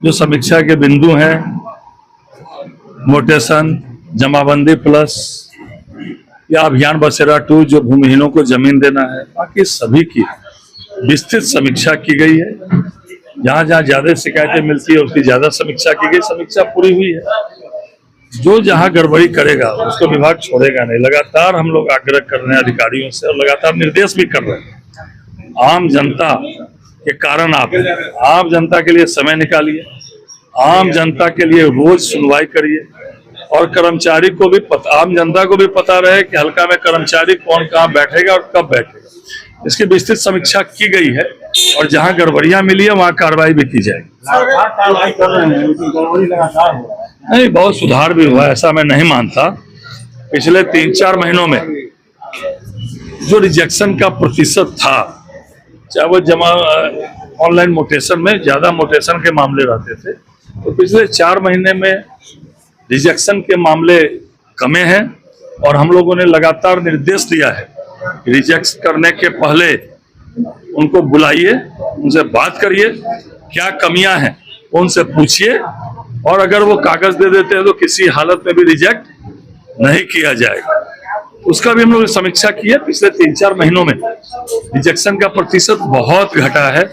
जो समीक्षा के बिंदु हैं, मोटेशन, जमाबंदी प्लस या अभियान बसेरा 2 जो भूमिहीनों को जमीन देना है, बाकी सभी की विस्तृत समीक्षा की गई है। जहां जहां ज्यादा शिकायतें मिलती है उसकी ज्यादा समीक्षा की गई। समीक्षा पूरी हुई है। जो जहां गड़बड़ी करेगा उसको विभाग छोड़ेगा नहीं। लगातार हम लोग आग्रह कर रहे हैं अधिकारियों से और लगातार निर्देश भी कर रहे हैं। आम जनता के कारण आम जनता के लिए समय निकालिए, आम जनता के लिए रोज सुनवाई करिए और कर्मचारी को भी आम जनता को भी पता रहे कि हल्का में कर्मचारी कौन कहाँ बैठेगा और कब बैठेगा। इसकी विस्तृत समीक्षा की गई है और जहां गड़बड़ियां मिली है वहां कार्रवाई भी की जाएगी। नहीं, बहुत सुधार भी हुआ, ऐसा मैं नहीं मानता। पिछले 3-4 महीनों में जो रिजेक्शन का प्रतिशत था, चाहे वो जमा ऑनलाइन मोटेशन में ज्यादा मोटेशन के मामले रहते थे, तो पिछले 4 महीने में रिजेक्शन के मामले कमे हैं और हम लोगों ने लगातार निर्देश दिया है कि रिजेक्ट करने के पहले उनको बुलाइए, उनसे बात करिए, क्या कमियां हैं उनसे पूछिए और अगर वो कागज दे देते हैं तो किसी हालत में भी रिजेक्ट नहीं किया जाएगा। उसका भी हम लोग समीक्षा की है। पिछले 3-4 महीनों में रिजेक्शन का प्रतिशत बहुत घटा है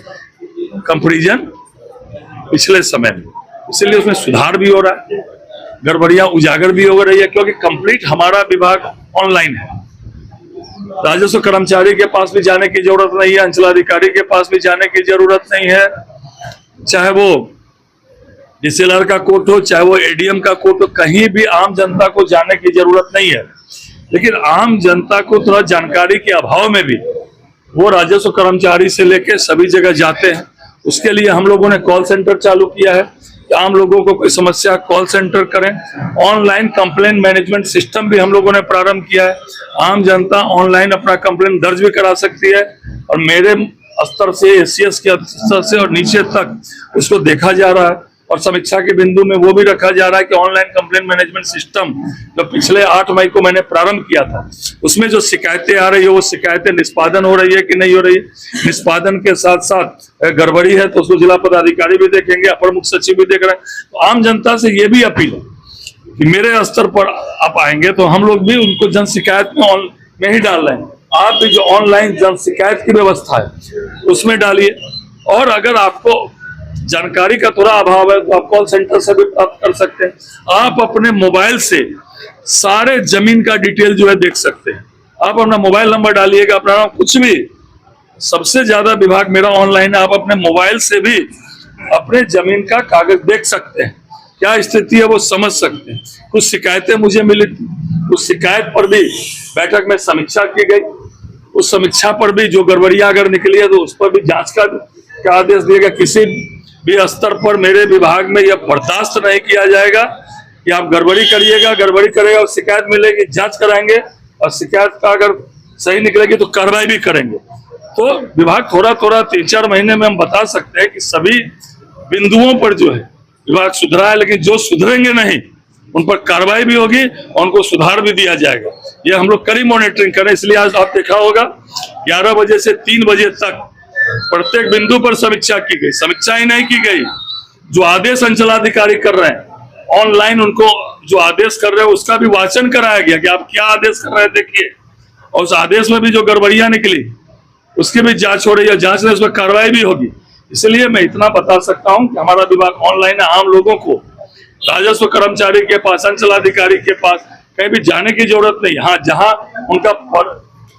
कंपैरिजन पिछले समय में, इसलिए उसमें सुधार भी हो रहा है, गड़बड़ियां उजागर भी हो रही है, क्योंकि कंप्लीट हमारा विभाग ऑनलाइन है। राजस्व कर्मचारी के पास भी जाने की जरूरत नहीं है, अंचलाधिकारी के पास भी जाने की जरूरत नहीं है, चाहे वो डीसीएलआर का कोर्ट हो, चाहे वो एडीएम का कोर्ट हो, कहीं भी आम जनता को जाने की जरूरत नहीं है। लेकिन आम जनता को थोड़ा जानकारी के अभाव में भी वो राजस्व कर्मचारी से लेके सभी जगह जाते हैं। उसके लिए हम लोगों ने कॉल सेंटर चालू किया है कि आम लोगों को कोई समस्या कॉल सेंटर करें। ऑनलाइन कंप्लेंट मैनेजमेंट सिस्टम भी हम लोगों ने प्रारंभ किया है। आम जनता ऑनलाइन अपना कंप्लेंट दर्ज भी करा सकती है और मेरे स्तर से, एसीएस के स्तर से और नीचे तक उसको देखा जा रहा है और समीक्षा के बिंदु में वो भी रखा जा रहा है कि ऑनलाइन कंप्लेंट मैनेजमेंट सिस्टम जो पिछले 8 मई को मैंने प्रारंभ किया था, उसमें जो शिकायतें आ रही है वो शिकायतें निष्पादन हो रही है कि नहीं हो रही है। निष्पादन के साथ साथ गड़बड़ी है तो उसको जिला पदाधिकारी भी देखेंगे, अपर मुख्य सचिव भी देख रहे हैं। तो आम जनता से ये भी अपील है कि मेरे स्तर पर आप आएंगे तो हम लोग भी उनको जन शिकायत में ही डाल रहे हैं। आप भी जो ऑनलाइन जन शिकायत की व्यवस्था है उसमें डालिए और अगर आपको जानकारी का थोड़ा अभाव है तो आप कॉल सेंटर से भी प्राप्त कर सकते हैं। आप अपने मोबाइल से सारे जमीन का डिटेल जो है देख सकते हैं। आप अपना मोबाइल नंबर डालिएगा, अपना नाम, कुछ भी, सबसे ज्यादा विभाग मेरा ऑनलाइन है। आप अपने मोबाइल से भी अपने जमीन का कागज देख सकते हैं, क्या स्थिति है वो समझ सकते हैं। कुछ शिकायतें मुझे मिली, उस शिकायत पर भी बैठक में समीक्षा की गई। उस समीक्षा पर भी जो गड़बड़ियां अगर निकली है तो उस पर भी जांच का आदेश दिएगा। किसी भी स्तर पर मेरे विभाग में यह बर्दाश्त नहीं किया जाएगा कि आप गड़बड़ी करिएगा, गड़बड़ी करेगा और शिकायत मिलेगी, जांच कराएंगे और शिकायत का अगर सही निकलेगी तो कार्रवाई भी करेंगे। तो विभाग थोड़ा 3-4 महीने में हम बता सकते हैं कि सभी बिंदुओं पर जो है विभाग सुधरा है, लेकिन जो सुधरेंगे नहीं उन पर कार्रवाई भी होगी और उनको सुधार भी दिया जाएगा। ये हम लोग कड़ी मॉनिटरिंग करें। इसलिए आज आप देखा होगा 11 बजे से 3 बजे तक प्रत्येक बिंदु पर समीक्षा की गई। समीक्षा ही नहीं की गई, जो आदेश अंचलाधिकारी कर रहे हैं ऑनलाइन, उनको जो आदेश कर रहे हैं उसका भी वाचन कराया गया कि आप क्या आदेश कर रहे हैं देखिए, और उस आदेश में भी जो गड़बड़ियां निकली उसकी भी जांच हो रही है, जांच में उसमें कार्रवाई भी होगी। इसलिए मैं इतना बता सकता हूं कि हमारा विभाग ऑनलाइन है। आम लोगों को राजस्व कर्मचारी के पास, अंचलाधिकारी के पास कहीं भी जाने की जरूरत नहीं। हाँ, जहां उनका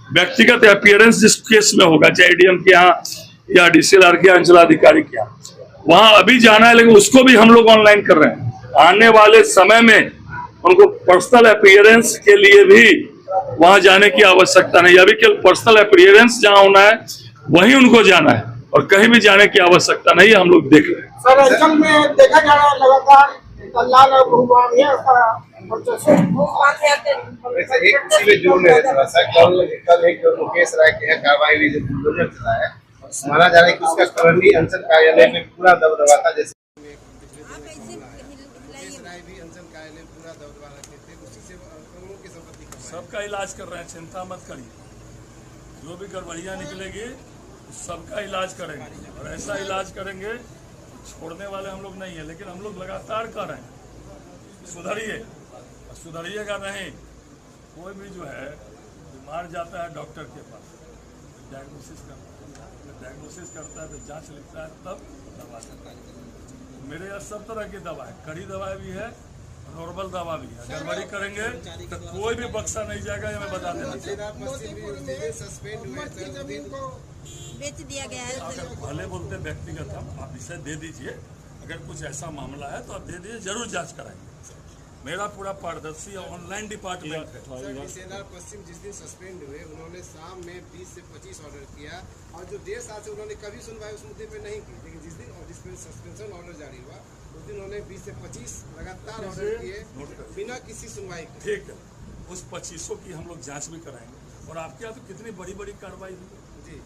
व्यक्तिगत अपीयरेंस जिस केस में होगा, चाहे एडीएम के यहाँ या डीसीएलआर के अंचलाधिकारी के यहाँ, वहां अभी जाना है, लेकिन उसको भी हम लोग ऑनलाइन कर रहे हैं। आने वाले समय में उनको पर्सनल अपीयरेंस के लिए भी वहां जाने की आवश्यकता नहीं। अभी केवल पर्सनल अपीयरेंस जहां होना है वहीं उनको जाना है और कहीं भी जाने की आवश्यकता नहीं है। हम लोग देख रहे हैं। सर, अंचल में देखा जा रहा है लगातार लाल और कल एक मुकेश राय के कार्रवाई हुई जो बुलडोजर चला है, माना जा रहा है कि उसका करंडी अंचल कार्यालय में पूरा दबदबा था। जैसे सबका इलाज कर रहे हैं, चिंता मत करिए। जो भी गड़बड़ियां निकलेगी सबका इलाज करेंगे और ऐसा इलाज करेंगे छोड़ने वाले हम लोग नहीं है, लेकिन हम लोग लगातार कर रहे हैं सुधरिए, और सुधरिएगा नहीं। कोई भी जो है बीमार जाता है डॉक्टर के पास, डायग्नोसिस करता है तो जांच लिखता है, तब दवा देता है। मेरे यहाँ सब तरह की दवा है, कड़ी दवा भी है, नॉर्मल दवा भी है। गड़बड़ी करेंगे तो कोई भी बक्सा नहीं जाएगा, ये मैं बता देना बेच दिया गया है। अगर भले बोलते व्यक्तिगत आप इसे दे दीजिए, अगर कुछ ऐसा मामला है तो आप दे दीजिए, जरूर जांच कराएंगे। मेरा पूरा पारदर्शी ऑनलाइन डिपार्टमेंट है। सर डीसीएलआर पश्चिम जिस दिन सस्पेंड हुए, उन्होंने शाम में 20 से 25 ऑर्डर किया, और जो देर साल से उन्होंने कभी सुनवाई उस मुद्दे पे नहीं की, लेकिन जिस दिन सस्पेंशन ऑर्डर जारी हुआ उस दिन उन्होंने 20 से 25 लगातार ऑर्डर किए बिना किसी सुनवाई के। ठीक है, उस 2500 की हम लोग जांच भी कराएंगे। और आपके यहाँ तो कितनी बड़ी बड़ी कार्रवाई हुई जी,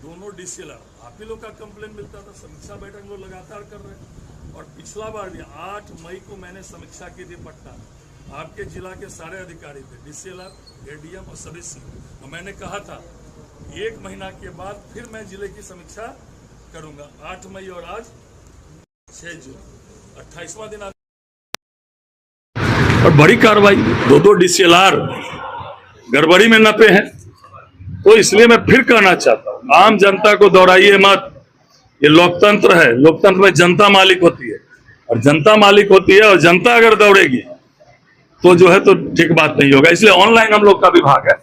दोनों डीसीएलआर आप ही लोग का कंप्लेन मिलता था, समीक्षा बैठक हम लोग लगातार कर रहे हैं। और पिछला बार भी 8 मई को मैंने समीक्षा की थी पटना, आपके जिला के सारे अधिकारी थे, डीसीएलआर, एडीएम और सभी सी। तो मैंने कहा था 1 महीना के बाद फिर मैं जिले की समीक्षा करूंगा। 8 मई और आज 6 जून, 28वां दिन। और बड़ी कार्रवाई, 2 डीसीएलआर गड़बड़ी में नपे हैं। तो इसलिए मैं फिर कहना चाहता हूं, आम जनता को दौड़ाइए मत। ये लोकतंत्र है, लोकतंत्र में जनता मालिक होती है, और जनता मालिक होती है, और जनता अगर दौड़ेगी तो जो है तो ठीक बात नहीं होगा। इसलिए ऑनलाइन हम लोग का विभाग है,